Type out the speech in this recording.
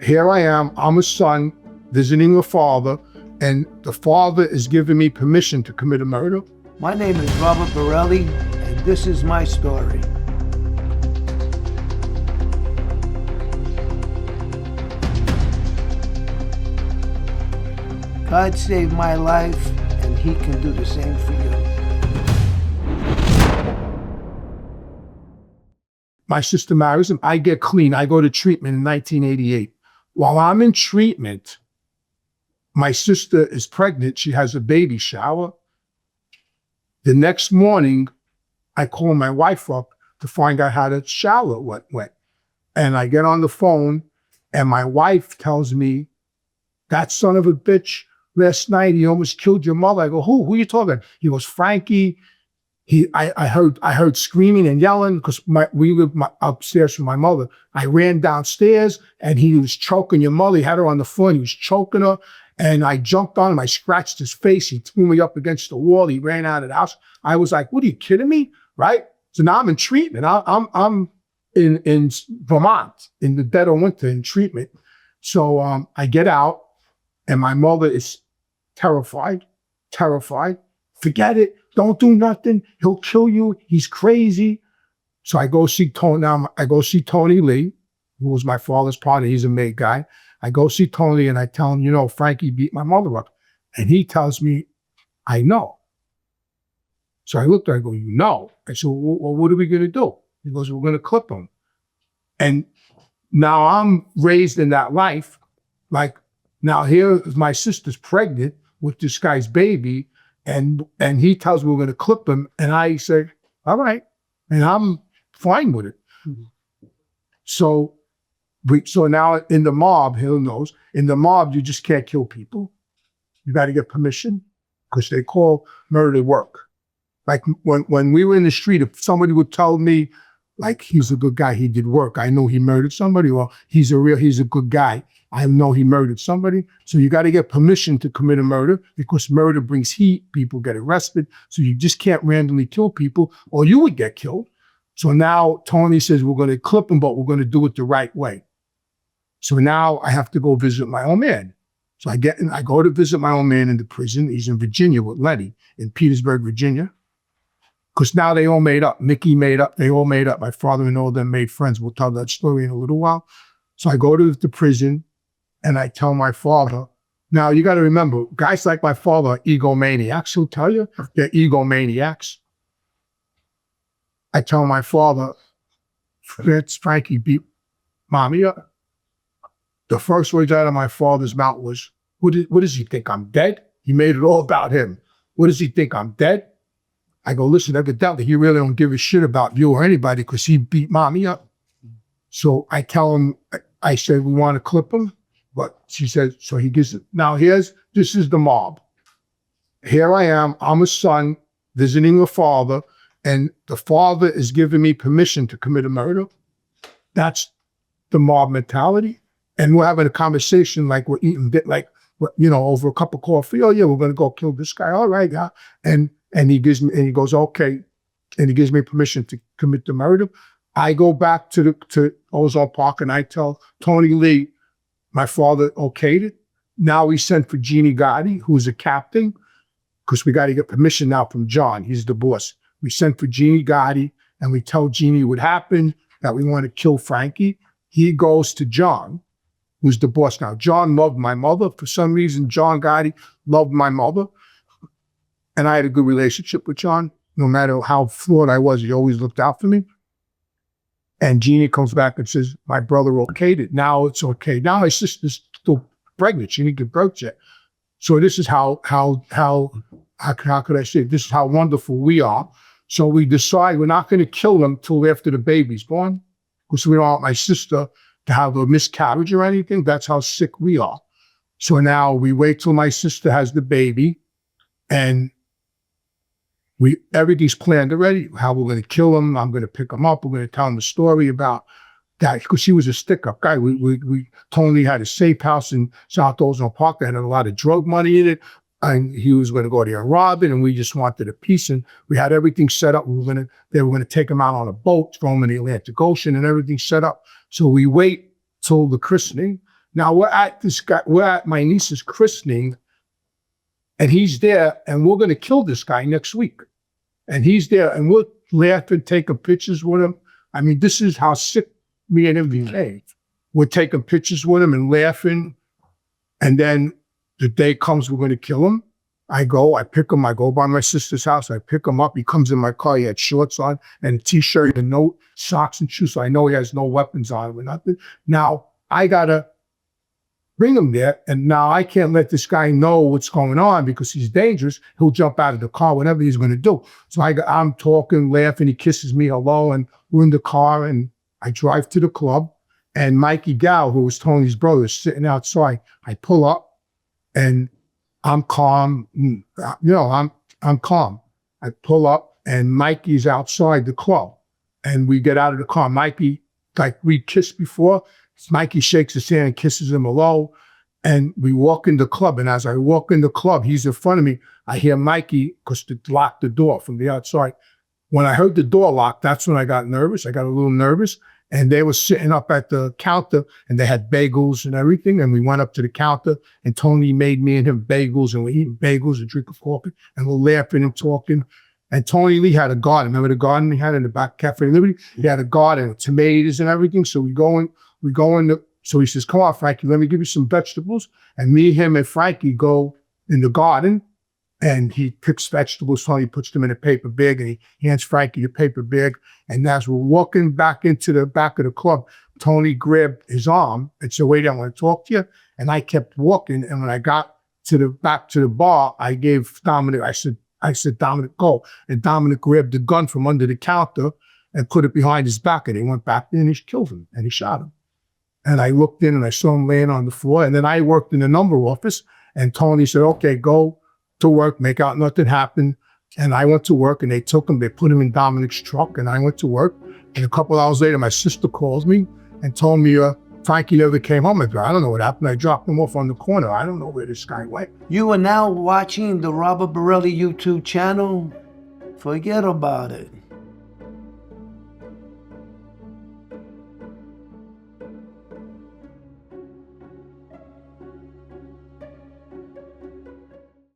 Here I am, I'm a son visiting the father, and the father is giving me permission to commit a murder. My name is Robert Borelli, and this is my story. God saved my life, and He can do the same for you. My sister marries him, I get clean, I go to treatment in 1988. While I'm in treatment, my sister is pregnant, she has a baby shower. The next morning, I call my wife up to find out how the shower went. And I get on the phone, and my wife tells me, that son of a bitch, last night he almost killed your mother. I go, who are you talking? He goes, Frankie. I heard screaming and yelling because we lived upstairs from my mother. I ran downstairs and he was choking your mother. He had her on the floor and he was choking her. And I jumped on him. I scratched his face. He threw me up against the wall. He ran out of the house. I was like, what are you kidding me? Right? So now I'm in treatment. I'm in Vermont in the dead of winter in treatment. So I get out and my mother is terrified. Forget it. Don't do nothing. He'll kill you. He's crazy. So I go see Tony. Now I go see Tony Lee, who was my father's partner. He's a maid guy. I go see Tony and I tell him, you know, Frankie beat my mother up. And he tells me, I know. So I looked at him, I go, you know? I said, well, what are we going to do? He goes, we're going to clip him. And now I'm raised in that life. Like, now here my sister's pregnant with this guy's baby. And he tells me we're going to clip him. And I say, all right. And I'm fine with it. Mm-hmm. So now in the mob, Hill knows, in the mob, you just can't kill people. You got to get permission because they call murder work. Like when we were in the street, if somebody would tell me, like, he's a good guy, he did work, I know he murdered somebody, or he's a good guy, I know he murdered somebody. So you got to get permission to commit a murder because murder brings heat, people get arrested. So you just can't randomly kill people or you would get killed. So now Tony says, we're going to clip him, but we're going to do it the right way. So now I have to go visit my old man. So I go to visit my old man in the prison. He's in Virginia with Letty in Petersburg, Virginia. Because now they all made up. Mickey made up. They all made up. My father and all of them made friends. We'll tell that story in a little while. So I go to the prison and I tell my father. Now you got to remember, guys like my father are egomaniacs. He'll tell you they're egomaniacs. I tell my father, Frankie beat mommy up. The first words out of my father's mouth was, what does he think, I'm dead? He made it all about him. What does he think, I'm dead? I go, listen, evidently he really don't give a shit about you or anybody because he beat mommy up. So I tell him, I said, we want to clip him. But she said, so he gives it. Now this is the mob. Here I am, I'm a son visiting the father, and the father is giving me permission to commit a murder. That's the mob mentality. And we're having a conversation like we're eating, over a cup of coffee. Oh yeah, we're going to go kill this guy. All right, yeah. And he goes, okay. And he gives me permission to commit the murder. I go back to Ozone Park and I tell Tony Lee, my father okayed it. Now we sent for John Gotti, who's a captain, because we got to get permission now from John. He's the boss. We sent for John Gotti and we tell Jeannie what happened, that we want to kill Frankie. He goes to John, who's the boss now. John loved my mother. For some reason, John Gotti loved my mother. And I had a good relationship with John. No matter how flawed I was, he always looked out for me. And Jeannie comes back and says, my brother okayed it. Now it's okay. Now my sister's still pregnant. She didn't get birth yet. So this is how could I say, this is how wonderful we are. So we decide we're not going to kill them till after the baby's born, because we don't want my sister to have a miscarriage or anything. That's how sick we are. So now we wait till my sister has the baby, and everything's planned already, how we're going to kill him. I'm going to pick him up. We're going to tell him the story about that, because he was a stick-up guy. We Tony had a safe house in South Ozone Park that had a lot of drug money in it, and he was going to go there and rob it, and we just wanted a piece, and we had everything set up. They were going to take him out on a boat, throw him in the Atlantic Ocean, and everything set up. So we wait till the christening. Now we're at my niece's christening, and he's there, and we're gonna kill this guy next week. And he's there, and we're laughing, taking pictures with him. I mean, this is how sick me and him became. We're taking pictures with him and laughing. And then the day comes, we're gonna kill him. I pick him, I go by my sister's house, I pick him up, he comes in my car, he had shorts on and a t-shirt and no socks and shoes, so I know he has no weapons on him or nothing. Now, I gotta bring him there, and now I can't let this guy know what's going on because he's dangerous. He'll jump out of the car, whatever he's gonna do. So I'm talking, laughing, he kisses me hello, and we're in the car, and I drive to the club, and Mikey Gow, who was Tony's brother, is sitting outside. I pull up, and I'm calm, I'm calm. I pull up and Mikey's outside the club and we get out of the car. Mikey, like we kissed before, Mikey shakes his hand and kisses him hello. And we walk in the club. And as I walk in the club, he's in front of me. I hear Mikey, because they locked the door from the outside. When I heard the door lock, that's when I got nervous. I got a little nervous. And they were sitting up at the counter and they had bagels and everything. And we went up to the counter and Tony made me and him bagels and we're eating bagels and drinking coffee and we're laughing and talking. And Tony Lee had a garden. Remember the garden he had in the back Cafe Liberty? He had a garden, tomatoes and everything. So we go in, so he says, come on, Frankie, let me give you some vegetables. And me, him, and Frankie go in the garden and he picks vegetables, Tony puts them in a paper bag and he hands Frankie a paper bag. And as we're walking back into the back of the club, Tony grabbed his arm and said, wait, I want to talk to you. And I kept walking. And when I got back to the bar, I gave Dominic, I said, Dominic, go. And Dominic grabbed the gun from under the counter and put it behind his back. And he went back there and he killed him and he shot him. And I looked in and I saw him laying on the floor. And then I worked in the number office and Tony said, okay, go to work, make out nothing happened. And I went to work and they took him, they put him in Dominic's truck and I went to work. And a couple hours later, my sister calls me and told me, Frankie never came home. I don't know what happened. I dropped him off on the corner. I don't know where this guy went. You are now watching the Robert Borelli YouTube channel. Forget about it.